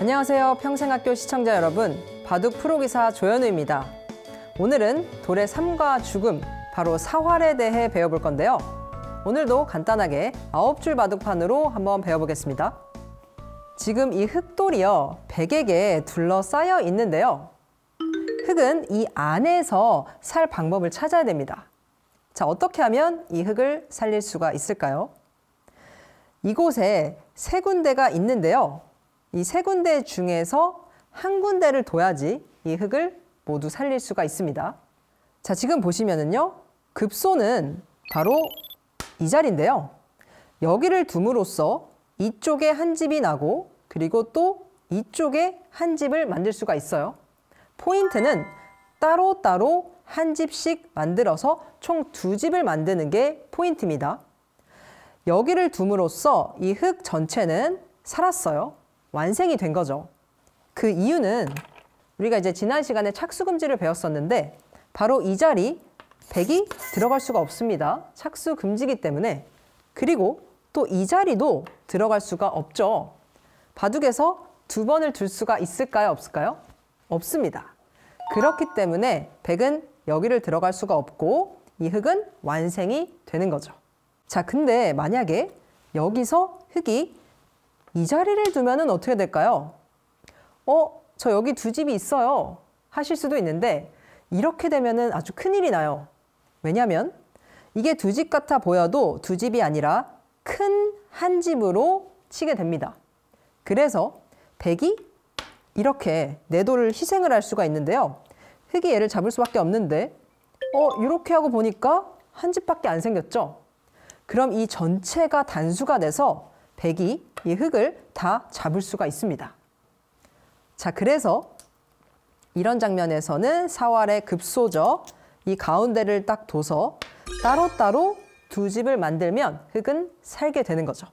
안녕하세요. 평생학교 시청자 여러분, 바둑 프로기사 조현우입니다. 오늘은 돌의 삶과 죽음, 바로 사활에 대해 배워볼 건데요. 오늘도 간단하게 9줄 바둑판으로 한번 배워보겠습니다. 지금 이 흙돌이요, 백에게 둘러싸여 있는데요. 흙은 이 안에서 살 방법을 찾아야 됩니다. 자, 어떻게 하면 이 흙을 살릴 수가 있을까요? 이곳에 세 군데가 있는데요. 이 세 군데 중에서 한 군데를 둬야지 이 흙을 모두 살릴 수가 있습니다. 자, 지금 보시면은요, 급소는 바로 이 자리인데요. 여기를 둠으로써 이쪽에 한 집이 나고, 그리고 또 이쪽에 한 집을 만들 수가 있어요. 포인트는 따로따로 한 집씩 만들어서 총 2집을 만드는 게 포인트입니다. 여기를 둠으로써 이 흙 전체는 살았어요. 완생이 된 거죠. 그 이유는 우리가 이제 지난 시간에 착수금지를 배웠었는데 바로 이 자리 백이 들어갈 수가 없습니다. 착수금지이기 때문에. 그리고 또 이 자리도 들어갈 수가 없죠. 바둑에서 2번을 둘 수가 있을까요? 없을까요? 없습니다. 그렇기 때문에 백은 여기를 들어갈 수가 없고 이 흙은 완생이 되는 거죠. 자, 근데 만약에 여기서 흙이 이 자리를 두면은 어떻게 될까요? 저 여기 2집이 있어요. 하실 수도 있는데 이렇게 되면은 아주 큰일이 나요. 왜냐면 이게 2집 같아 보여도 2집이 아니라 큰 한 집으로 치게 됩니다. 그래서 백이 이렇게 내 돌을 희생을 할 수가 있는데요. 흙이 얘를 잡을 수밖에 없는데 이렇게 하고 보니까 한 집밖에 안 생겼죠. 그럼 이 전체가 단수가 돼서 백이 이 흙을 다 잡을 수가 있습니다. 자, 그래서 이런 장면에서는 사활의 급소죠. 이 가운데를 딱 둬서 따로따로 2집을 만들면 흙은 살게 되는 거죠.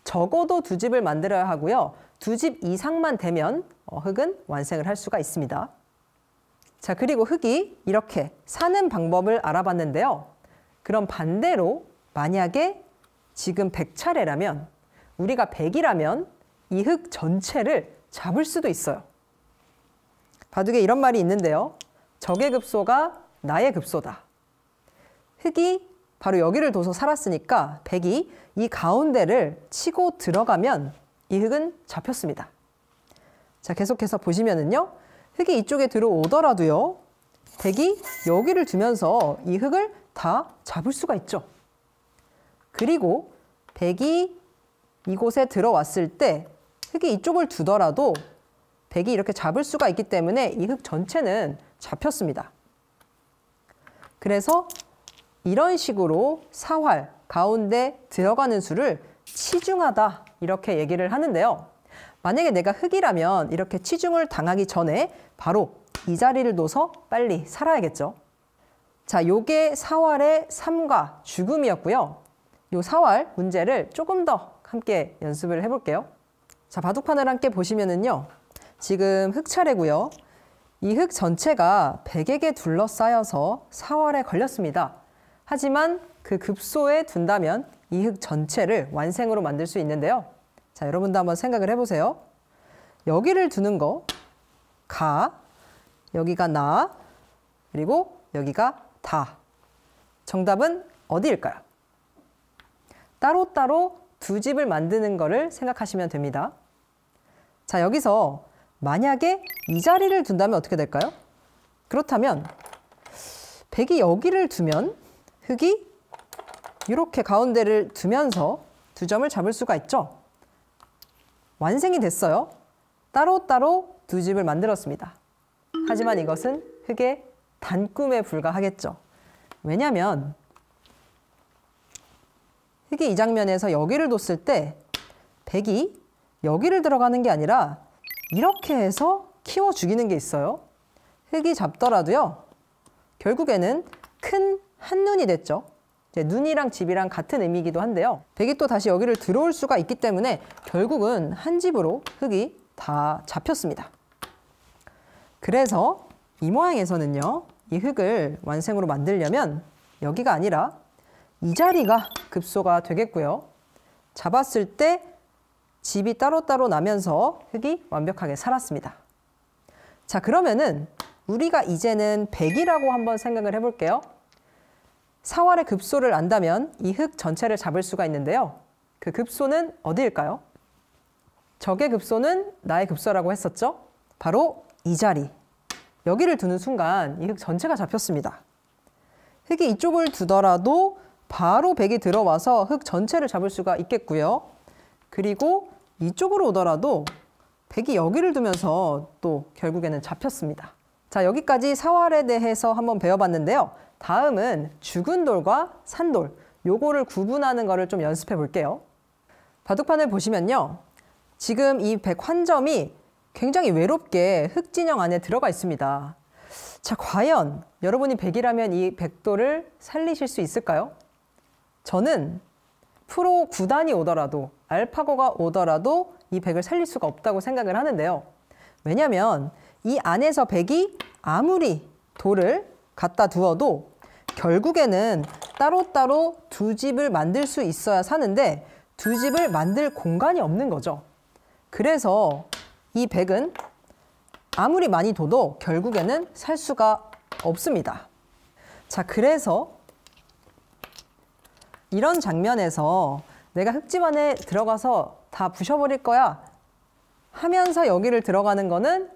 적어도 2집을 만들어야 하고요. 2집 이상만 되면 흙은 완생을 할 수가 있습니다. 자, 그리고 흙이 이렇게 사는 방법을 알아봤는데요. 그럼 반대로 만약에 지금 100차례라면 우리가 100이라면 이 흙 전체를 잡을 수도 있어요. 바둑에 이런 말이 있는데요. 적의 급소가 나의 급소다. 흙이 바로 여기를 둬서 살았으니까 백이 이 가운데를 치고 들어가면 이 흙은 잡혔습니다. 자, 계속해서 보시면은요. 흙이 이쪽에 들어오더라도요. 백이 여기를 두면서 이 흙을 다 잡을 수가 있죠. 그리고 백이 이곳에 들어왔을 때 흙이 이쪽을 두더라도 백이 이렇게 잡을 수가 있기 때문에 이 흙 전체는 잡혔습니다. 그래서 이런 식으로 사활, 가운데 들어가는 수를 치중하다 이렇게 얘기를 하는데요. 만약에 내가 흙이라면 이렇게 치중을 당하기 전에 바로 이 자리를 둬서 빨리 살아야겠죠. 자, 요게 사활의 삶과 죽음이었고요. 요 사활 문제를 조금 더 함께 연습을 해볼게요. 자, 바둑판을 함께 보시면은요. 지금 흙 차례고요. 이 흙 전체가 백에게 둘러싸여서 사활에 걸렸습니다. 하지만 그 급소에 둔다면 이 흙 전체를 완생으로 만들 수 있는데요. 자, 여러분도 한번 생각을 해보세요. 여기를 두는 거, 가, 여기가 나, 그리고 여기가 다. 정답은 어디일까요? 따로따로 2집을 만드는 거를 생각하시면 됩니다. 자, 여기서 만약에 이 자리를 둔다면 어떻게 될까요? 그렇다면 백이 여기를 두면 흙이 이렇게 가운데를 두면서 2점을 잡을 수가 있죠. 완생이 됐어요. 따로따로 2집을 만들었습니다. 하지만 이것은 흙의 단꿈에 불과하겠죠. 왜냐하면 흙이 이 장면에서 여기를 뒀을 때 백이 여기를 들어가는 게 아니라 이렇게 해서 키워 죽이는 게 있어요. 흙이 잡더라도요. 결국에는 큰 한눈이 됐죠. 이제 눈이랑 집이랑 같은 의미이기도 한데요. 백이 또 다시 여기를 들어올 수가 있기 때문에 결국은 한 집으로 흙이 다 잡혔습니다. 그래서 이 모양에서는요. 이 흙을 완생으로 만들려면 여기가 아니라 이 자리가 급소가 되겠고요. 잡았을 때 집이 따로따로 나면서 흙이 완벽하게 살았습니다. 자, 그러면은 우리가 이제는 100이라고 한번 생각을 해볼게요. 사활의 급소를 안다면 이 흙 전체를 잡을 수가 있는데요. 그 급소는 어디일까요? 적의 급소는 나의 급소라고 했었죠? 바로 이 자리. 여기를 두는 순간 이 흙 전체가 잡혔습니다. 흙이 이쪽을 두더라도 바로 100이 들어와서 흙 전체를 잡을 수가 있겠고요. 그리고 이쪽으로 오더라도 100이 여기를 두면서 또 결국에는 잡혔습니다. 자, 여기까지 사활에 대해서 한번 배워봤는데요. 다음은 죽은 돌과 산돌, 요거를 구분하는 거를 좀 연습해 볼게요. 바둑판을 보시면요. 지금 이 100 한 점이 굉장히 외롭게 흙 진영 안에 들어가 있습니다. 자, 과연 여러분이 100이라면 이 100돌을 살리실 수 있을까요? 저는 프로 9단이 오더라도, 알파고가 오더라도 이 100을 살릴 수가 없다고 생각을 하는데요. 왜냐하면 이 안에서 100이 아무리 돌을 갖다 두어도 결국에는 따로따로 두 집을 만들 수 있어야 사는데 두 집을 만들 공간이 없는 거죠. 그래서 이 100은 아무리 많이 둬도 결국에는 살 수가 없습니다. 자, 그래서 이런 장면에서 내가 흙집 안에 들어가서 다 부셔버릴 거야 하면서 여기를 들어가는 거는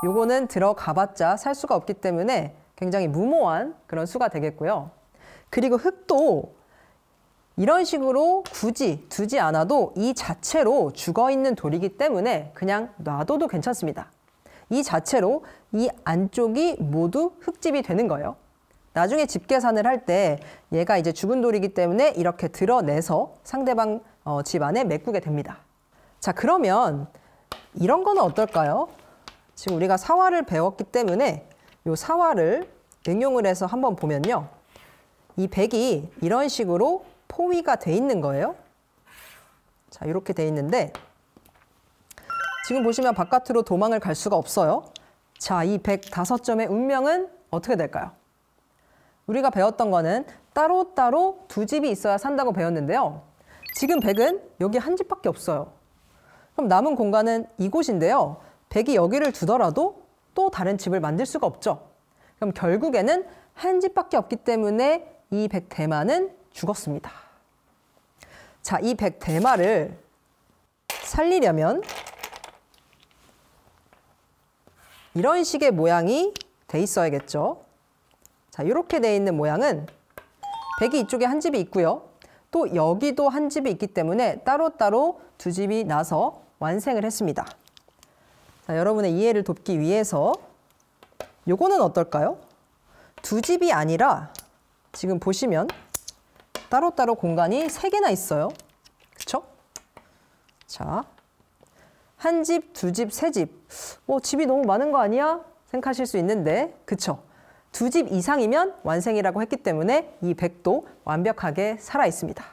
요거는 들어가봤자 살 수가 없기 때문에 굉장히 무모한 그런 수가 되겠고요. 그리고 흙도 이런 식으로 굳이 두지 않아도 이 자체로 죽어있는 돌이기 때문에 그냥 놔둬도 괜찮습니다. 이 자체로 이 안쪽이 모두 흙집이 되는 거예요. 나중에 집 계산을 할 때 얘가 이제 죽은 돌이기 때문에 이렇게 드러내서 상대방 집 안에 메꾸게 됩니다. 자, 그러면 이런 거는 어떨까요? 지금 우리가 사활을 배웠기 때문에 이 사활을 응용을 해서 한번 보면요. 이 100이 이런 식으로 포위가 돼 있는 거예요. 자, 이렇게 돼 있는데 지금 보시면 바깥으로 도망을 갈 수가 없어요. 자, 이 105점의 운명은 어떻게 될까요? 우리가 배웠던 거는 따로따로 두 집이 있어야 산다고 배웠는데요. 지금 100은 여기 한 집밖에 없어요. 그럼 남은 공간은 이곳인데요. 100이 여기를 두더라도 또 다른 집을 만들 수가 없죠. 그럼 결국에는 한 집밖에 없기 때문에 이 100대마는 죽었습니다. 자, 이 100대마를 살리려면 이런 식의 모양이 돼 있어야겠죠. 자, 이렇게 돼 있는 모양은 100이 이쪽에 한 집이 있고요. 또 여기도 한 집이 있기 때문에 따로따로 두 집이 나서 완생을 했습니다. 자, 여러분의 이해를 돕기 위해서 요거는 어떨까요? 두 집이 아니라 지금 보시면 따로따로 공간이 3개나 있어요. 그쵸? 자, 한 집, 두 집, 세 집. 집이 너무 많은 거 아니야? 생각하실 수 있는데, 그쵸? 두 집 이상이면 완생이라고 했기 때문에 이 100도 완벽하게 살아 있습니다.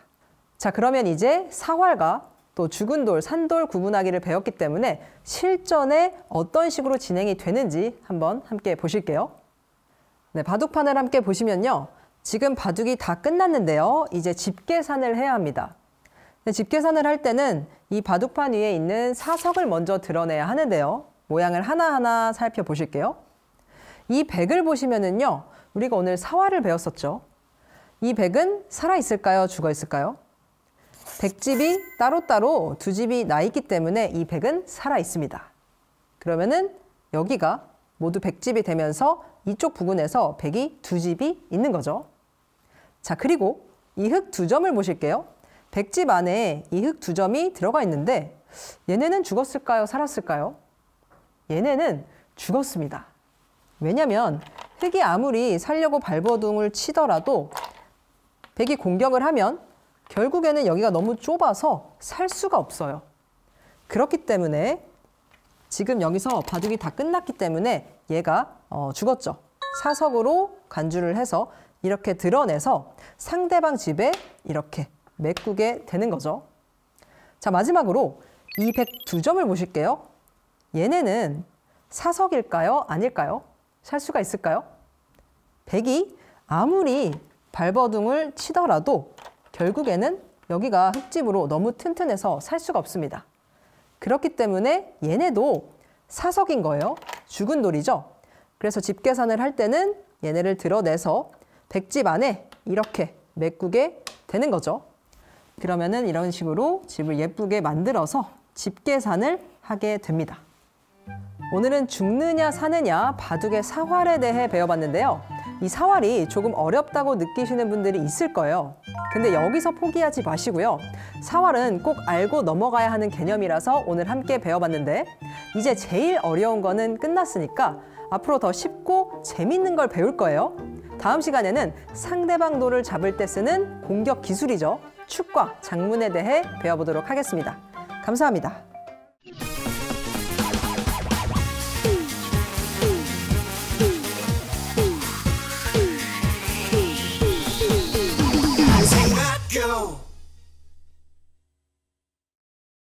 자, 그러면 이제 사활과 또 죽은 돌, 산돌 구분하기를 배웠기 때문에 실전에 어떤 식으로 진행이 되는지 한번 함께 보실게요. 네, 바둑판을 함께 보시면요. 지금 바둑이 다 끝났는데요. 이제 집 계산을 해야 합니다. 네, 집 계산을 할 때는 이 바둑판 위에 있는 사석을 먼저 드러내야 하는데요. 모양을 하나하나 살펴보실게요. 이 100을 보시면은요. 우리가 오늘 사활을 배웠었죠. 이 100은 살아있을까요? 죽어있을까요? 100집이 따로따로 두 집이 나 있기 때문에 이 100은 살아있습니다. 그러면은 여기가 모두 100집이 되면서 이쪽 부근에서 100이 두 집이 있는 거죠. 자, 그리고 이 흙 두 점을 보실게요. 100집 안에 이 흙 두 점이 들어가 있는데 얘네는 죽었을까요? 살았을까요? 얘네는 죽었습니다. 왜냐면 흙이 아무리 살려고 발버둥을 치더라도 100이 공격을 하면 결국에는 여기가 너무 좁아서 살 수가 없어요. 그렇기 때문에 지금 여기서 바둑이 다 끝났기 때문에 얘가 죽었죠. 사석으로 간주를 해서 이렇게 드러내서 상대방 집에 이렇게 메꾸게 되는 거죠. 자, 마지막으로 이 102점을 보실게요. 얘네는 사석일까요? 아닐까요? 살 수가 있을까요? 100이 아무리 발버둥을 치더라도 결국에는 여기가 흙집으로 너무 튼튼해서 살 수가 없습니다. 그렇기 때문에 얘네도 사석인 거예요. 죽은 돌이죠. 그래서 집 계산을 할 때는 얘네를 드러내서 백집 안에 이렇게 메꾸게 되는 거죠. 그러면은 이런 식으로 집을 예쁘게 만들어서 집 계산을 하게 됩니다. 오늘은 죽느냐 사느냐 바둑의 사활에 대해 배워봤는데요. 이 사활이 조금 어렵다고 느끼시는 분들이 있을 거예요. 근데 여기서 포기하지 마시고요. 사활은 꼭 알고 넘어가야 하는 개념이라서 오늘 함께 배워봤는데 이제 제일 어려운 거는 끝났으니까 앞으로 더 쉽고 재밌는 걸 배울 거예요. 다음 시간에는 상대방 돌을 잡을 때 쓰는 공격 기술이죠. 축과 장문에 대해 배워보도록 하겠습니다. 감사합니다.